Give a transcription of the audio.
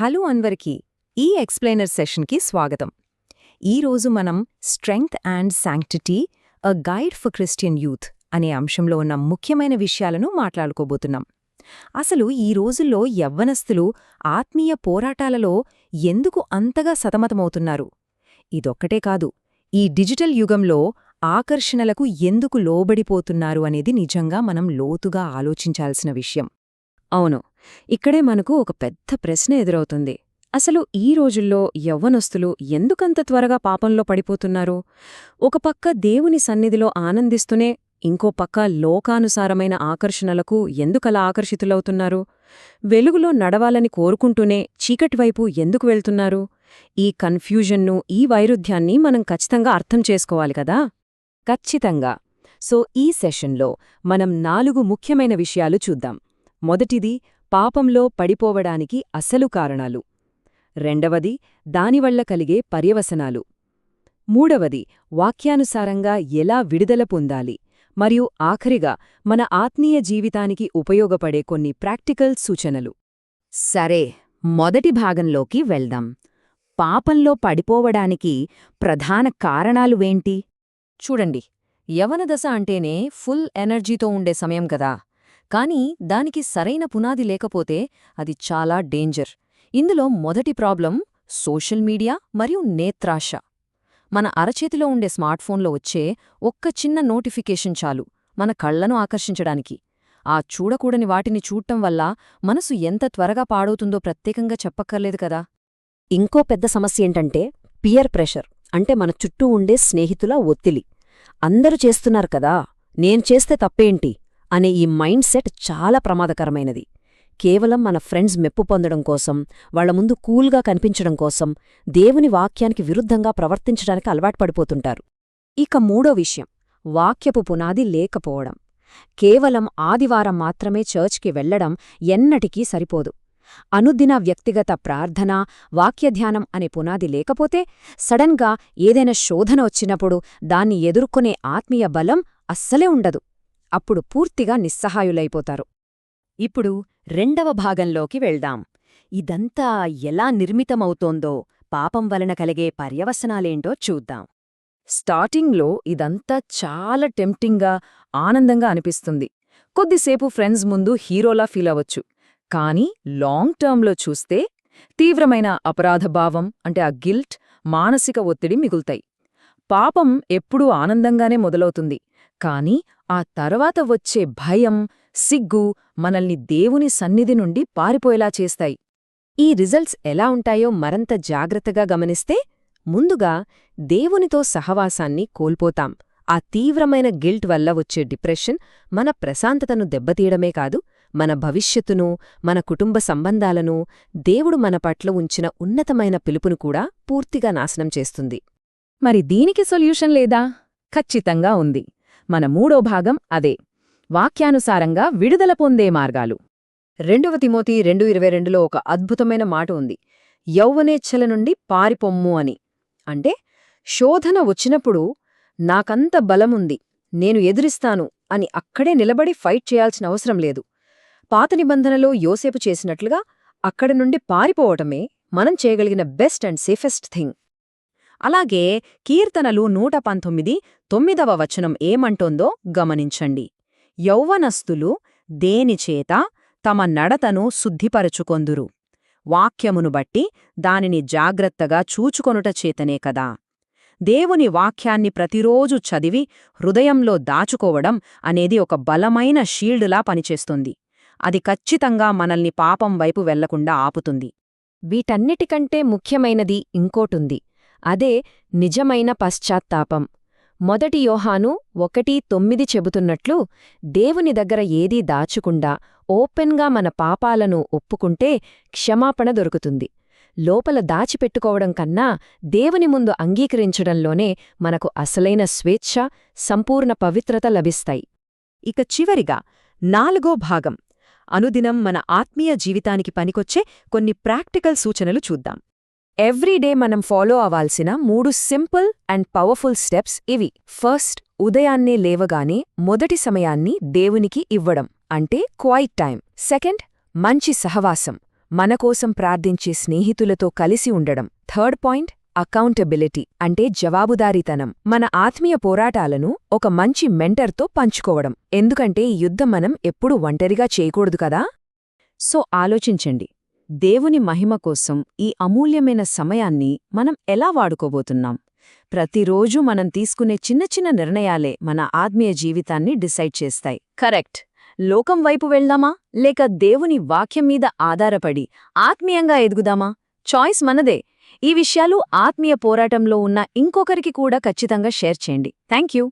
Hello అన్వర్కి ఈ explainer సెషన్కి స్వాగతం. ఈరోజు మనం strength and sanctity a guide for Christian youth అనే అంశంలో ఉన్న ముఖ్యమైన విషయాలను మాట్లాడుకోబోతున్నాం. అసలు ఈ రోజుల్లో యవ్వనస్తులు ఆత్మీయ పోరాటాలలో ఎందుకు అంతగా సతమతమవుతున్నారు? ఇదొక్కటే కాదు, ఈ డిజిటల్ యుగంలో ఆకర్షణలకు ఎందుకు లోబడిపోతున్నారు అనేది నిజంగా మనం లోతుగా ఆలోచించాల్సిన విషయం. అవును, ఇక్కడే మనకు ఒక పెద్ద ప్రశ్న ఎదురవుతుంది. అసలు ఈ రోజుల్లో యవ్వనస్తులు ఎందుకంత త్వరగా పాపంలో పడిపోతున్నారు? ఒక పక్క దేవుని సన్నిధిలో ఆనందిస్తూనే ఇంకో పక్క లోకానుసారమైన ఆకర్షణలకు ఎందుకలా ఆకర్షితులవుతున్నారు? వెలుగులో నడవాలని కోరుకుంటూనే చీకటివైపు ఎందుకు వెళ్తున్నారు? ఈ కన్ఫ్యూజన్ను, ఈ వైరుధ్యాన్ని మనం ఖచ్చితంగా అర్థం చేసుకోవాలి కదా? ఖచ్చితంగా. సో ఈ సెషన్లో మనం 4 ముఖ్యమైన విషయాలు చూద్దాం. మొదటిది, పాపంలో పడిపోవడానికి అసలు కారణాలు. రెండవది, దానివల్ల కలిగే పర్యవసనాలు. మూడవది, వాక్యానుసారంగా ఎలా విడుదల పొందాలి. మరియు ఆఖరిగా, మన ఆత్మీయ జీవితానికి ఉపయోగపడే కొన్ని ప్రాక్టికల్ సూచనలు. సరే, మొదటి భాగంలోకి వెళ్దాం. పాపంలో పడిపోవడానికి ప్రధాన కారణాలువేంటి? చూడండి, యవనదశ అంటేనే ఫుల్ ఎనర్జీతో ఉండే సమయం కదా. కానీ దానికి సరైన పునాది లేకపోతే అది చాలా డేంజర్. ఇందులో మొదటి ప్రాబ్లం సోషల్ మీడియా మరియు నేత్రాశ. మన అరచేతిలో ఉండే స్మార్ట్ఫోన్లో వచ్చే ఒక్క చిన్న నోటిఫికేషన్ చాలు మన కళ్లను ఆకర్షించడానికి. ఆ చూడకూడని వాటిని చూడటం వల్ల మనసు ఎంత త్వరగా పాడవుతుందో ప్రత్యేకంగా చెప్పక్కర్లేదు కదా. ఇంకో పెద్ద సమస్య ఏంటంటే పియర్ ప్రెషర్, అంటే మన చుట్టూ ఉండే స్నేహితుల ఒత్తిడి. అందరూ చేస్తున్నారు కదా, నేను చేస్తే తప్పేంటి అనే ఈ మైండ్ సెట్ చాలా ప్రమాదకరమైనది. కేవలం మన ఫ్రెండ్స్ మెప్పు పొందడం కోసం, వాళ్ల ముందు కూల్గా కనిపించడం కోసం దేవుని వాక్యానికి విరుద్ధంగా ప్రవర్తించడానికి అలవాటు పడిపోతుంటారు. ఇక మూడో విషయం, వాక్యపు పునాది లేకపోవడం. కేవలం ఆదివారం మాత్రమే చర్చ్కి వెళ్లడం ఎన్నటికీ సరిపోదు. అనుదిన వ్యక్తిగత ప్రార్థన, వాక్యధ్యానం అనే పునాది లేకపోతే సడన్గా ఏదైనా శోధన వచ్చినప్పుడు దాన్ని ఎదుర్కొనే ఆత్మీయ బలం అస్సలే ఉండదు. అప్పుడు పూర్తిగా నిస్సహాయులైపోతారు. ఇప్పుడు రెండవ భాగంలోకి వెళ్దాం. ఇదంతా ఎలా నిర్మితమవుతోందో, పాపం వలన కలిగే పర్యవసనాలేంటో చూద్దాం. స్టార్టింగ్లో ఇదంతా చాలా టెంప్టింగ్గా, ఆనందంగా అనిపిస్తుంది. కొద్దిసేపు ఫ్రెండ్స్ ముందు హీరోలా ఫీలవచ్చు. కానీ లాంగ్ టర్మ్లో చూస్తే తీవ్రమైన అపరాధభావం, అంటే ఆ గిల్ట్, మానసిక ఒత్తిడి మిగులుతాయి. పాపం ఎప్పుడూ ఆనందంగానే మొదలవుతుంది, కానీ ఆ తర్వాత వచ్చే భయం, సిగ్గు మనల్ని దేవుని సన్నిధి నుండి పారిపోయేలా చేస్తాయి. ఈ రిజల్ట్స్ ఎలా ఉంటాయో మరంత జాగ్రత్తగా గమనిస్తే, ముందుగా దేవునితో సహవాసాన్ని కోల్పోతాం. ఆ తీవ్రమైన గిల్ట్ వల్ల వచ్చే డిప్రెషన్ మన ప్రశాంతతను దెబ్బతీయడమే కాదు, మన భవిష్యత్తును, మన కుటుంబ సంబంధాలను, దేవుడు మన పట్ల ఉంచిన ఉన్నతమైన పిలుపును కూడా పూర్తిగా నాశనం చేస్తుంది. మరి దీనికి సొల్యూషన్ లేదా? ఖచ్చితంగా ఉంది. మన మూడో భాగం అదే, వాక్యానుసారంగా విడుదల పొందే మార్గాలు. 2 తిమోతి 2:22లో ఒక అద్భుతమైన మాట ఉంది, యౌవనేచ్ఛల నుండి పారిపొమ్ము అని. అంటే శోధన వచ్చినప్పుడు నాకంత బలముంది, నేను ఎదురిస్తాను అని అక్కడే నిలబడి ఫైట్ చేయాల్సిన అవసరం లేదు. పాత నిబంధనలో యోసేపు చేసినట్లుగా అక్కడి నుండి పారిపోవటమే మనం చేయగలిగిన బెస్ట్ అండ్ సేఫెస్ట్ థింగ్. అలాగే కీర్తనలు 119:9వ వచనం ఏమంటోందో గమనించండి. యౌవనస్తులు దేనిచేత తమ నడతను శుద్ధిపరచుకొందురు? వాక్యమును బట్టి దానిని జాగ్రత్తగా చూచుకొనుట చేతనే కదా. దేవుని వాక్యాన్ని ప్రతిరోజు చదివి హృదయంలో దాచుకోవడం అనేది ఒక బలమైన షీల్డులా పనిచేస్తుంది. అది ఖచ్చితంగా మనల్ని పాపం వైపు వెళ్లకుండా ఆపుతుంది. వీటన్నిటికంటే ముఖ్యమైనది ఇంకోటుంది, అదే నిజమైన పశ్చాత్తాపం. మొదటి యోహాను 1:9 చెబుతున్నట్లు, దేవుని దగ్గర ఏదీ దాచుకుండా ఓపెన్గా మన పాపాలను ఒప్పుకుంటే క్షమాపణ దొరుకుతుంది. లోపల దాచిపెట్టుకోవడం కన్నా దేవుని ముందు అంగీకరించడంలోనే మనకు అసలైన స్వేచ్ఛ, సంపూర్ణ పవిత్రత లభిస్తాయి. ఇక చివరిగా 4వ భాగం, అనుదినం మన ఆత్మీయ జీవితానికి పనికొచ్చే కొన్ని ప్రాక్టికల్ సూచనలు చూద్దాం. ఎవ్రీడే మనం ఫాలో అవ్వాల్సిన 3 సింపుల్ అండ్ పవర్ఫుల్ స్టెప్స్ ఇవి. ఫస్ట్, ఉదయాన్నే లేవగానే మొదటి సమయాన్ని దేవునికి ఇవ్వడం, అంటే క్వైట్ టైం. సెకండ్, మంచి సహవాసం, మన కోసం ప్రార్థించే స్నేహితులతో కలిసి ఉండడం. థర్డ్ పాయింట్ అకౌంటబిలిటీ అంటే జవాబుదారీతనం. మన ఆత్మీయ పోరాటాలను ఒక మంచి మెంటర్తో పంచుకోవడం. ఎందుకంటే ఈ యుద్ధం మనం ఎప్పుడూ ఒంటరిగా చేయకూడదు కదా. సో ఆలోచించండి, దేవుని మహిమ కోసం ఈ అమూల్యమైన సమయాన్ని మనం ఎలా వాడుకోబోతున్నాం? ప్రతిరోజూ మనం తీసుకునే చిన్న చిన్న నిర్ణయాలే మన ఆత్మీయ జీవితాన్ని డిసైడ్ చేస్తాయి. కరెక్ట్. లోకం వైపు వెళ్దామా లేక దేవుని వాక్యం మీద ఆధారపడి ఆత్మీయంగా ఎదుగుదామా? చాయిస్ మనదే. ఈ విషయాలు ఆత్మీయ పోరాటంలో ఉన్న ఇంకొకరికి కూడా ఖచ్చితంగా షేర్ చేయండి. థాంక్యూ.